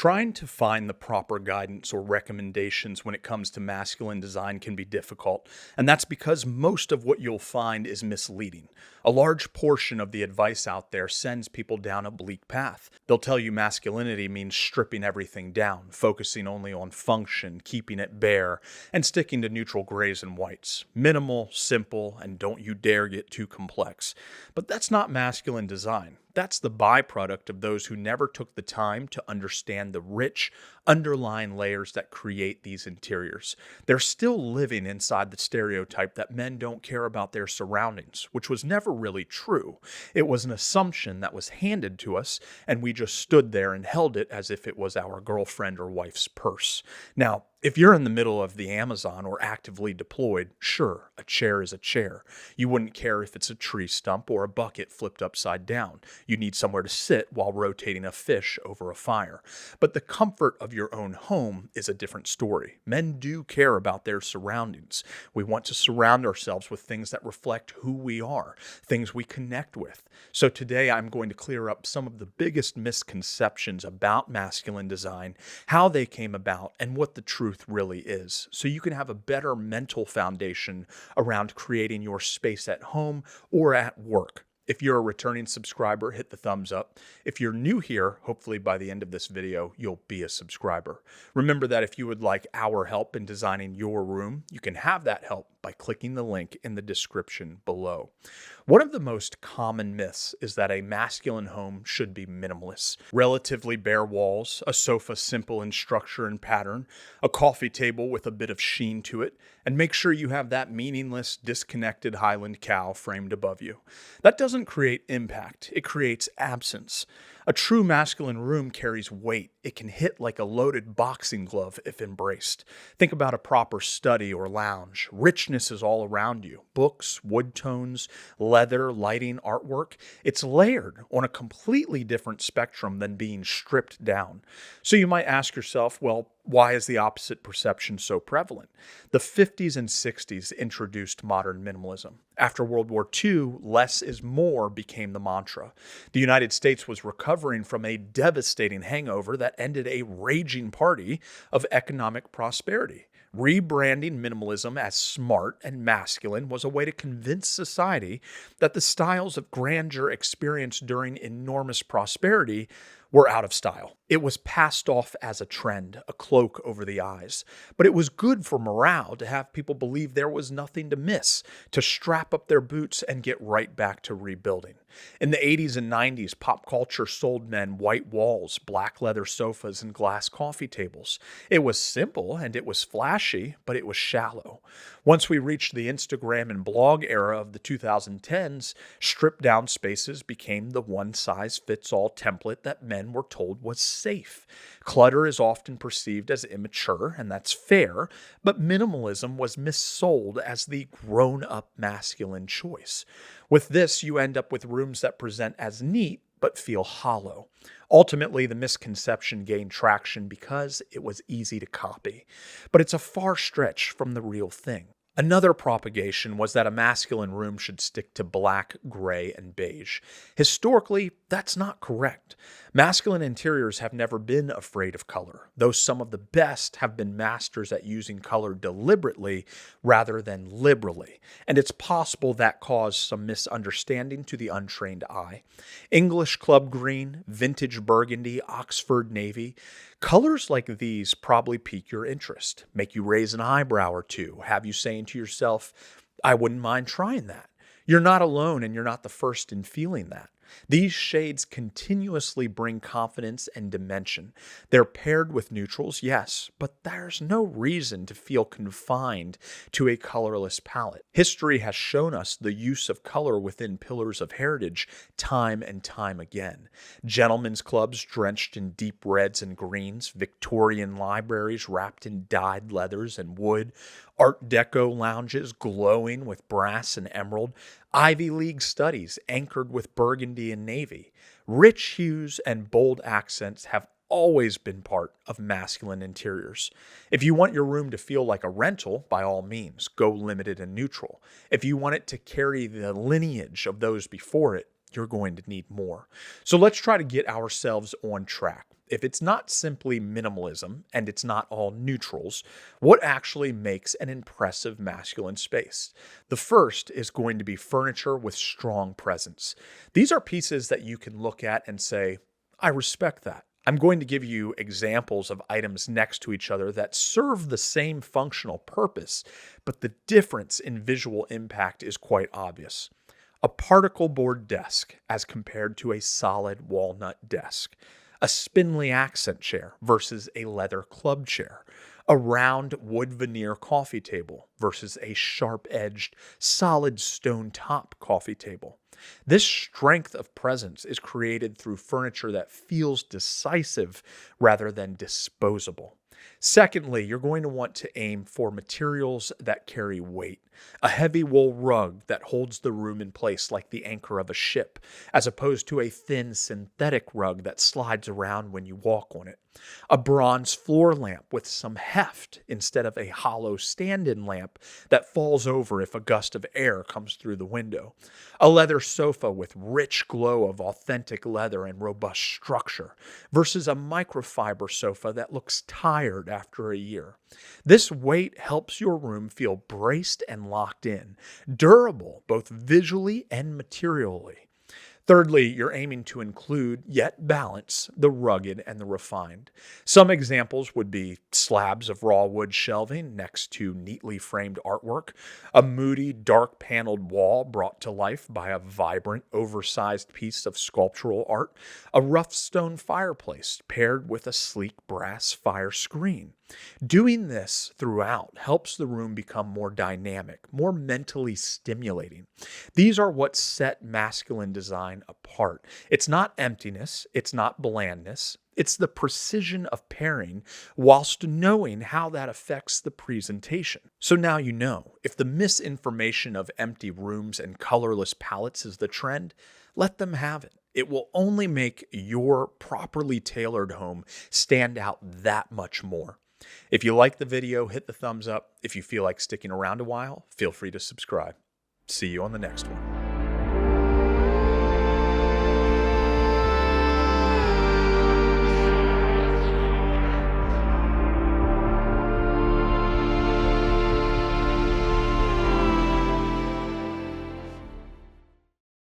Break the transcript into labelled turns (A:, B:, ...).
A: Trying to find the proper guidance or recommendations when it comes to masculine design can be difficult, and that's because most of what you'll find is misleading. A large portion of the advice out there sends people down a bleak path. They'll tell you masculinity means stripping everything down, focusing only on function, keeping it bare, and sticking to neutral grays and whites. Minimal, simple, and don't you dare get too complex. But that's not masculine design. That's the byproduct of those who never took the time to understand the rich, underlying layers that create these interiors. They're still living inside the stereotype that men don't care about their surroundings, which was never really true. It was an assumption that was handed to us, and we just stood there and held it as if it was our girlfriend or wife's purse. Now, if you're in the middle of the Amazon or actively deployed, sure, a chair is a chair. You wouldn't care if it's a tree stump or a bucket flipped upside down. You need somewhere to sit while rotating a fish over a fire. But the comfort of your own home is a different story. Men do care about their surroundings. We want to surround ourselves with things that reflect who we are, things we connect with. So today I'm going to clear up some of the biggest misconceptions about masculine design, how they came about, and what the truth really is, so you can have a better mental foundation around creating your space at home or at work. If you're a returning subscriber, hit the thumbs up. If you're new here, hopefully by the end of this video, you'll be a subscriber. Remember that if you would like our help in designing your room, you can have that help by clicking the link in the description below. One of the most common myths is that a masculine home should be minimalist. Relatively bare walls, a sofa simple in structure and pattern, a coffee table with a bit of sheen to it, and make sure you have that meaningless, disconnected Highland cow framed above you. That doesn't create impact, it creates absence. A true masculine room carries weight. It can hit like a loaded boxing glove if embraced. Think about a proper study or lounge. Richness is all around you. Books, wood tones, leather, lighting, artwork. It's layered on a completely different spectrum than being stripped down. So you might ask yourself, well, why is the opposite perception so prevalent? The 50s and 60s introduced modern minimalism. After World War II, less is more became the mantra. The United States was recovering from a devastating hangover that ended a raging party of economic prosperity. Rebranding minimalism as smart and masculine was a way to convince society that the styles of grandeur experienced during enormous prosperity were out of style. It was passed off as a trend, a cloak over the eyes. But it was good for morale to have people believe there was nothing to miss, to strap up their boots and get right back to rebuilding. In the 80s and 90s, pop culture sold men white walls, black leather sofas, and glass coffee tables. It was simple and it was flashy, but it was shallow. Once we reached the Instagram and blog era of the 2010s, stripped down spaces became the one-size-fits-all template that men were told was safe. Clutter is often perceived as immature, and that's fair, but minimalism was missold as the grown-up masculine choice. With this, you end up with rooms that present as neat, but feel hollow. Ultimately, the misconception gained traction because it was easy to copy. But it's a far stretch from the real thing. Another propagation was that a masculine room should stick to black, gray, and beige. Historically, that's not correct. Masculine interiors have never been afraid of color, though some of the best have been masters at using color deliberately rather than liberally, and it's possible that caused some misunderstanding to the untrained eye. English club green, vintage burgundy, Oxford navy, colors like these probably pique your interest, make you raise an eyebrow or two, have you saying to yourself, I wouldn't mind trying that. You're not alone, and you're not the first in feeling that. These shades continuously bring confidence and dimension. They're paired with neutrals, yes, but there's no reason to feel confined to a colorless palette. History has shown us the use of color within pillars of heritage time and time again. Gentlemen's clubs drenched in deep reds and greens, Victorian libraries wrapped in dyed leathers and wood, Art Deco lounges glowing with brass and emerald, Ivy League studies anchored with burgundy and navy. Rich hues and bold accents have always been part of masculine interiors. If you want your room to feel like a rental, by all means, go limited and neutral. If you want it to carry the lineage of those before it, you're going to need more. So let's try to get ourselves on track. If it's not simply minimalism and it's not all neutrals, what actually makes an impressive masculine space? The first is going to be furniture with strong presence. These are pieces that you can look at and say, I respect that. I'm going to give you examples of items next to each other that serve the same functional purpose, but the difference in visual impact is quite obvious. A particle board desk as compared to a solid walnut desk. A spindly accent chair versus a leather club chair. A round wood veneer coffee table versus a sharp-edged, solid stone top coffee table. This strength of presence is created through furniture that feels decisive rather than disposable. Secondly, you're going to want to aim for materials that carry weight. A heavy wool rug that holds the room in place like the anchor of a ship, as opposed to a thin synthetic rug that slides around when you walk on it. A bronze floor lamp with some heft instead of a hollow stand-in lamp that falls over if a gust of air comes through the window. A leather sofa with rich glow of authentic leather and robust structure versus a microfiber sofa that looks tired after a year. This weight helps your room feel braced and locked in, durable both visually and materially. Thirdly, you're aiming to include, yet balance, the rugged and the refined. Some examples would be slabs of raw wood shelving next to neatly framed artwork, a moody, dark paneled wall brought to life by a vibrant, oversized piece of sculptural art, a rough stone fireplace paired with a sleek brass fire screen. Doing this throughout helps the room become more dynamic, more mentally stimulating. These are what set masculine design apart. It's not emptiness, it's not blandness, it's the precision of pairing whilst knowing how that affects the presentation. So now you know, if the misinformation of empty rooms and colorless palettes is the trend, let them have it. It will only make your properly tailored home stand out that much more. If you like the video, hit the thumbs up. If you feel like sticking around a while, feel free to subscribe. See you on the next one.